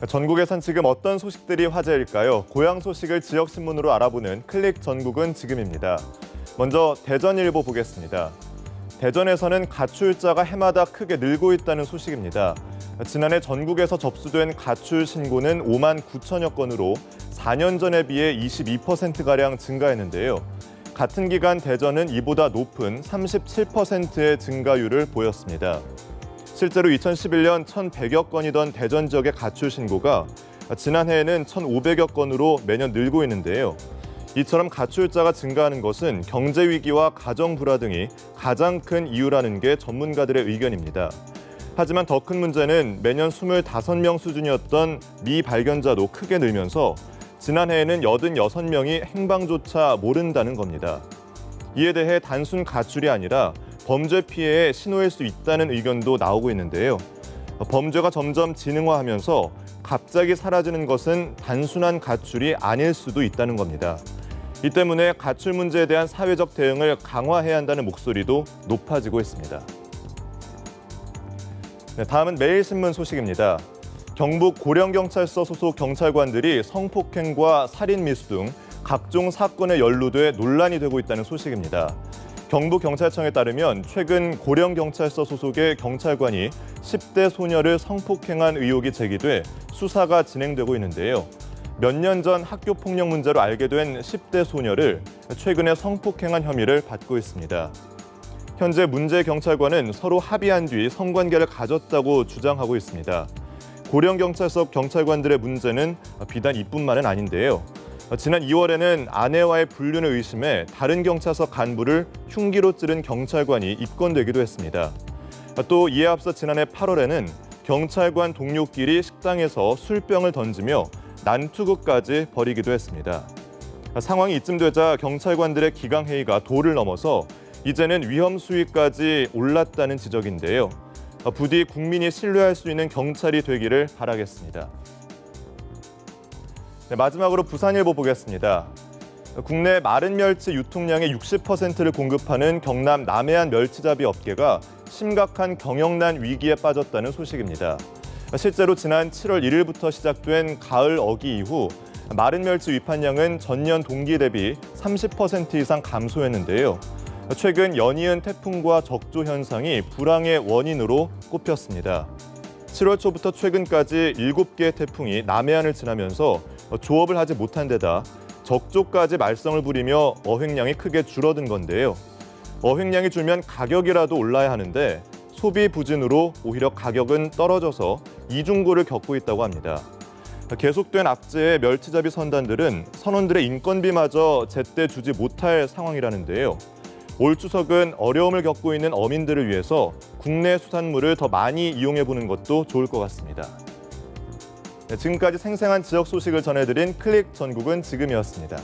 전국에선 지금 어떤 소식들이 화제일까요? 고향 소식을 지역신문으로 알아보는 클릭 전국은 지금입니다. 먼저 대전일보 보겠습니다. 대전에서는 가출자가 해마다 크게 늘고 있다는 소식입니다. 지난해 전국에서 접수된 가출 신고는 5만 9천여 건으로 4년 전에 비해 22%가량 증가했는데요. 같은 기간 대전은 이보다 높은 37%의 증가율을 보였습니다. 실제로 2011년 1,100여 건이던 대전 지역의 가출 신고가 지난해에는 1,500여 건으로 매년 늘고 있는데요. 이처럼 가출자가 증가하는 것은 경제 위기와 가정 불화 등이 가장 큰 이유라는 게 전문가들의 의견입니다. 하지만 더 큰 문제는 매년 25명 수준이었던 미발견자도 크게 늘면서 지난해에는 86명이 행방조차 모른다는 겁니다. 이에 대해 단순 가출이 아니라 범죄 피해의 신호일 수 있다는 의견도 나오고 있는데요. 범죄가 점점 지능화하면서 갑자기 사라지는 것은 단순한 가출이 아닐 수도 있다는 겁니다. 이 때문에 가출 문제에 대한 사회적 대응을 강화해야 한다는 목소리도 높아지고 있습니다. 다음은 매일신문 소식입니다. 경북 고령경찰서 소속 경찰관들이 성폭행과 살인 미수 등 각종 사건에 연루돼 논란이 되고 있다는 소식입니다. 경북경찰청에 따르면 최근 고령경찰서 소속의 경찰관이 10대 소녀를 성폭행한 의혹이 제기돼 수사가 진행되고 있는데요. 몇 년 전 학교폭력 문제로 알게 된 10대 소녀를 최근에 성폭행한 혐의를 받고 있습니다. 현재 문제 경찰관은 서로 합의한 뒤 성관계를 가졌다고 주장하고 있습니다. 고령경찰서 경찰관들의 문제는 비단 이뿐만은 아닌데요. 지난 2월에는 아내와의 불륜을 의심해 다른 경찰서 간부를 흉기로 찌른 경찰관이 입건되기도 했습니다. 또 이에 앞서 지난해 8월에는 경찰관 동료끼리 식당에서 술병을 던지며 난투극까지 벌이기도 했습니다. 상황이 이쯤 되자 경찰관들의 기강회의가 도를 넘어서 이제는 위험 수위까지 올랐다는 지적인데요. 부디 국민이 신뢰할 수 있는 경찰이 되기를 바라겠습니다. 마지막으로 부산일보 보겠습니다. 국내 마른 멸치 유통량의 60%를 공급하는 경남 남해안 멸치잡이 업계가 심각한 경영난 위기에 빠졌다는 소식입니다. 실제로 지난 7월 1일부터 시작된 가을 어기 이후 마른 멸치 위판량은 전년 동기 대비 30% 이상 감소했는데요. 최근 연이은 태풍과 적조 현상이 불황의 원인으로 꼽혔습니다. 7월 초부터 최근까지 7개의 태풍이 남해안을 지나면서 조업을 하지 못한 데다 적조까지 말썽을 부리며 어획량이 크게 줄어든 건데요. 어획량이 줄면 가격이라도 올라야 하는데 소비 부진으로 오히려 가격은 떨어져서 이중고를 겪고 있다고 합니다. 계속된 악재의 멸치잡이 선단들은 선원들의 인건비마저 제때 주지 못할 상황이라는데요. 올 추석은 어려움을 겪고 있는 어민들을 위해서 국내 수산물을 더 많이 이용해보는 것도 좋을 것 같습니다. 지금까지 생생한 지역 소식을 전해드린 클릭 전국은 지금이었습니다.